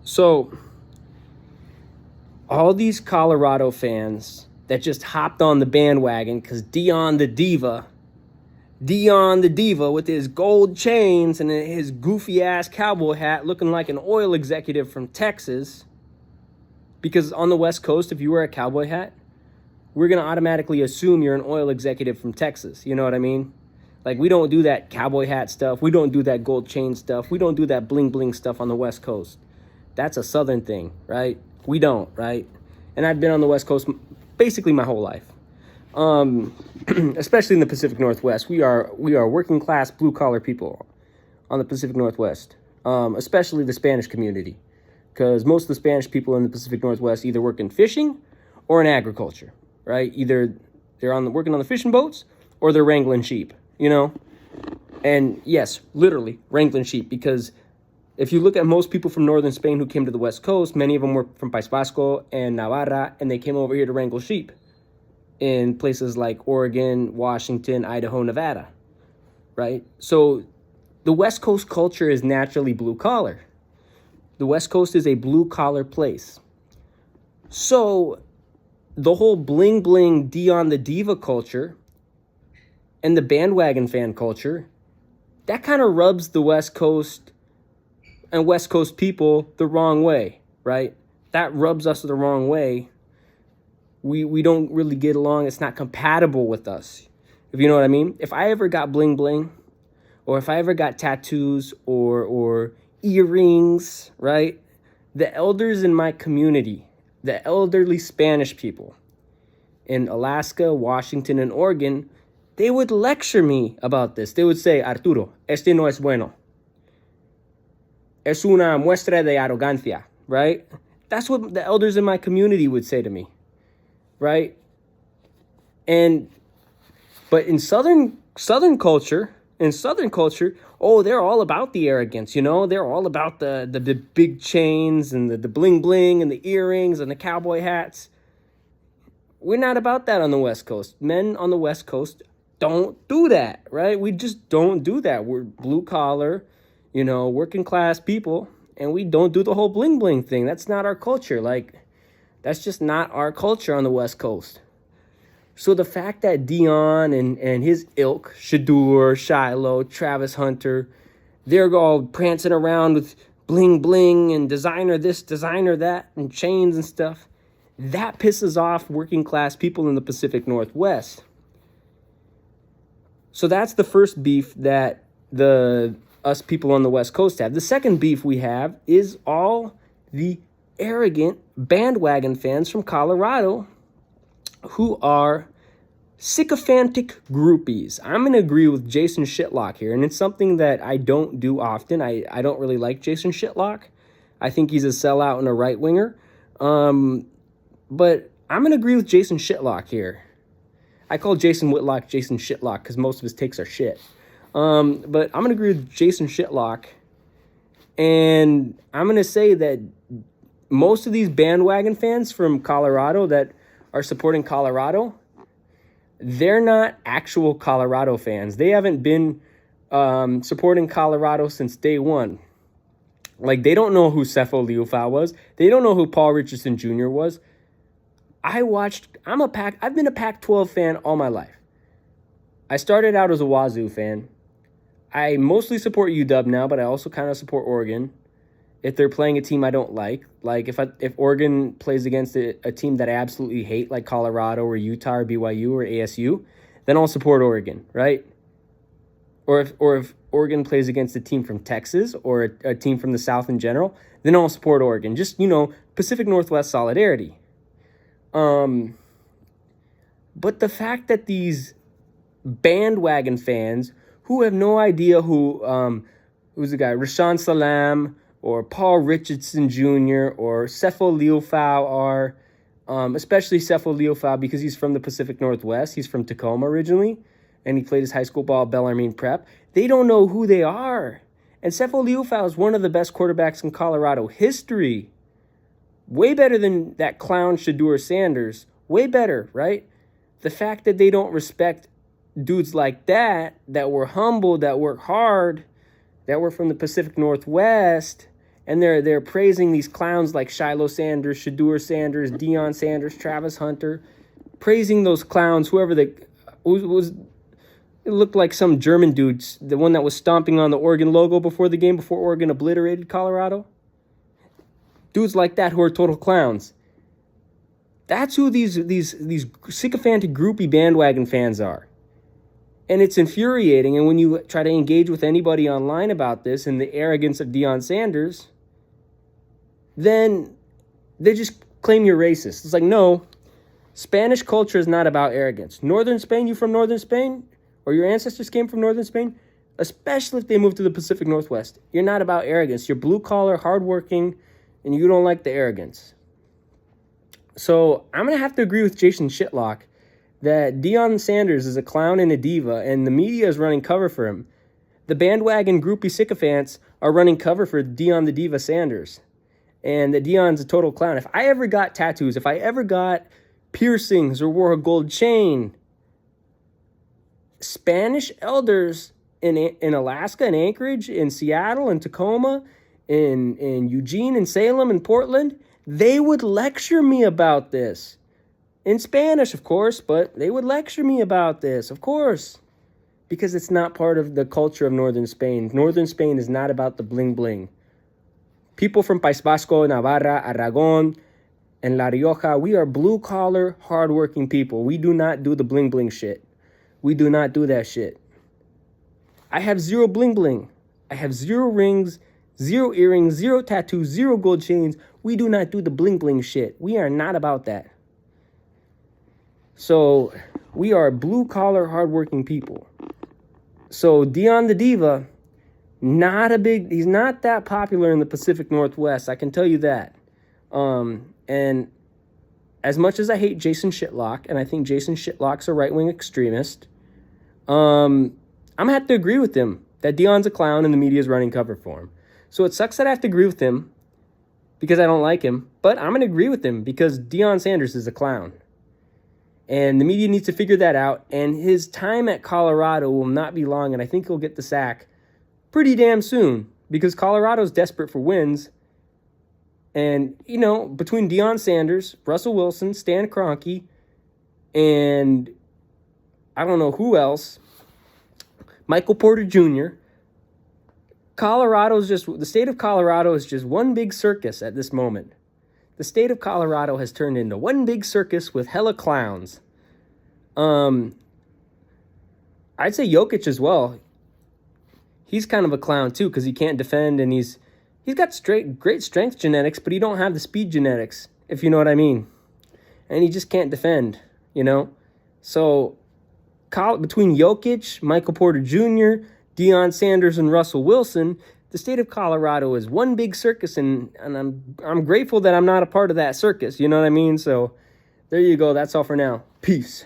So, all these Colorado fans that just hopped on the bandwagon because Dion the Diva with his gold chains and his goofy ass cowboy hat looking like an oil executive from Texas. Because on the West Coast, if you wear a cowboy hat, we're going to automatically assume you're an oil executive from Texas. You know what I mean? Like, we don't do that cowboy hat stuff. We don't do that gold chain stuff. We don't do that bling bling stuff on the West Coast. That's a Southern thing, right? We don't, right? And I've been on the West Coast basically my whole life. Especially in the Pacific Northwest. We are working class blue collar people on the Pacific Northwest, especially the Spanish community, because most of the Spanish people in the Pacific Northwest either work in fishing or in agriculture, right? Either they're working on the fishing boats or they're wrangling sheep, you know? And yes, literally wrangling sheep, because if you look at most people from northern Spain who came to the West Coast, many of them were from País Vasco and Navarra, and they came over here to wrangle sheep in places like Oregon, Washington, Idaho, Nevada, right? So the West Coast culture is naturally blue collar. The West Coast is a blue collar place. So the whole bling bling Dion the Diva culture and the bandwagon fan culture, that kind of rubs the West Coast and West Coast people the wrong way, right? That rubs us the wrong way. We don't really get along. It's not compatible with us, if you know what I mean. If I ever got bling bling, or if I ever got tattoos or earrings, right? The elders in my community, the elderly Spanish people in Alaska, Washington, and Oregon, they would lecture me about this. They would say, Arturo, este no es bueno. Es una muestra de arrogancia, right? That's what the elders in my community would say to me. Right? But in Southern culture, oh, they're all about the arrogance, you know? They're all about the big chains and the bling bling and the earrings and the cowboy hats. We're not about that on the West Coast. Men on the West Coast don't do that, right? We just don't do that. We're blue collar, you know, working class people, and we don't do the whole bling bling thing. That's not our culture. Like, that's just not our culture on the West Coast. So the fact that Dion and his ilk, Shadur, Shiloh, Travis Hunter, they're all prancing around with bling bling and designer this, designer that, and chains and stuff, that pisses off working class people in the Pacific Northwest. So that's the first beef that us people on the West Coast have. The second beef we have is all the arrogant bandwagon fans from Colorado who are sycophantic groupies. I'm going to agree with Jason Shitlock here, and it's something that I don't do often. I don't really like Jason Shitlock. I think he's a sellout and a right-winger. But I'm going to agree with Jason Shitlock here. I call Jason Whitlock Jason Shitlock because most of his takes are shit. But I'm going to agree with Jason Shitlock, and I'm going to say that most of these bandwagon fans from Colorado that are supporting Colorado, they're not actual Colorado fans. They haven't been supporting Colorado since day one. Like, they don't know who Cepho Liufau was. They don't know who Paul Richardson Jr. was. I've been a Pac-12 fan all my life. I started out as a Wazoo fan. I mostly support UW now, but I also kind of support Oregon if they're playing a team I don't like. Like, if Oregon plays against a team that I absolutely hate, like Colorado or Utah or BYU or ASU, then I'll support Oregon, right? Or if Oregon plays against a team from Texas or a team from the South in general, then I'll support Oregon. Just, you know, Pacific Northwest solidarity. But the fact that these bandwagon fans who have no idea who's the guy, Rashawn Salam or Paul Richardson Jr. or Cepho Liufau are, especially Cepho Liufau because he's from the Pacific Northwest. He's from Tacoma originally, and he played his high school ball at Bellarmine Prep. They don't know who they are. And Cepho Liufau is one of the best quarterbacks in Colorado history. Way better than that clown Shadur Sanders. Way better, right? The fact that they don't respect dudes like that were humble, that work hard, that were from the Pacific Northwest, And they're praising these clowns like Shiloh Sanders, Shadur Sanders, Deion Sanders, Travis Hunter, praising those clowns, whoever was it looked like some German dudes, the one that was stomping on the Oregon logo before the game, before Oregon obliterated Colorado. Dudes like that who are total clowns. That's who these sycophantic groupie bandwagon fans are. And it's infuriating. And when you try to engage with anybody online about this and the arrogance of Deion Sanders, then they just claim you're racist. It's like, no, Spanish culture is not about arrogance. Northern Spain, you from Northern Spain? Or your ancestors came from Northern Spain? Especially if they moved to the Pacific Northwest. You're not about arrogance. You're blue-collar, hardworking, and you don't like the arrogance. So I'm going to have to agree with Jason Shitlock that Deion Sanders is a clown and a diva, and the media is running cover for him. The bandwagon groupie sycophants are running cover for Deion the Diva Sanders. And that Deion's a total clown. If I ever got tattoos, if I ever got piercings or wore a gold chain, Spanish elders in Alaska and Anchorage, in Seattle and Tacoma, in Eugene and Salem and Portland, they would lecture me about this. In Spanish, of course, but they would lecture me about this, of course. Because it's not part of the culture of Northern Spain. Northern Spain is not about the bling-bling. People from País Vasco, Navarra, Aragon, and La Rioja, we are blue-collar, hardworking people. We do not do the bling-bling shit. We do not do that shit. I have zero bling-bling. I have 0 rings, 0 earrings, 0 tattoos, 0 gold chains. We do not do the bling-bling shit. We are not about that. So we are blue-collar, hardworking people. So Deion the Diva, he's not that popular in the Pacific Northwest. I can tell you that. And as much as I hate Jason Shitlock, and I think Jason Shitlock's a right-wing extremist, I'm going to have to agree with him that Deion's a clown and the media is running cover for him. So it sucks that I have to agree with him because I don't like him, but I'm going to agree with him because Deion Sanders is a clown. And the media needs to figure that out, and his time at Colorado will not be long, and I think he'll get the sack pretty damn soon because Colorado's desperate for wins. And, you know, between Deion Sanders, Russell Wilson, Stan Kroenke, and I don't know who else, Michael Porter Jr., the state of Colorado is just one big circus at this moment. The state of Colorado has turned into one big circus with hella clowns. I'd say Jokic as well. He's kind of a clown too because he can't defend and he's got great strength genetics, but he don't have the speed genetics, if you know what I mean. And he just can't defend, you know. So between Jokic, Michael Porter Jr., Deion Sanders, and Russell Wilson, the state of Colorado is one big circus, and I'm grateful that I'm not a part of that circus. You know what I mean? So there you go. That's all for now. Peace.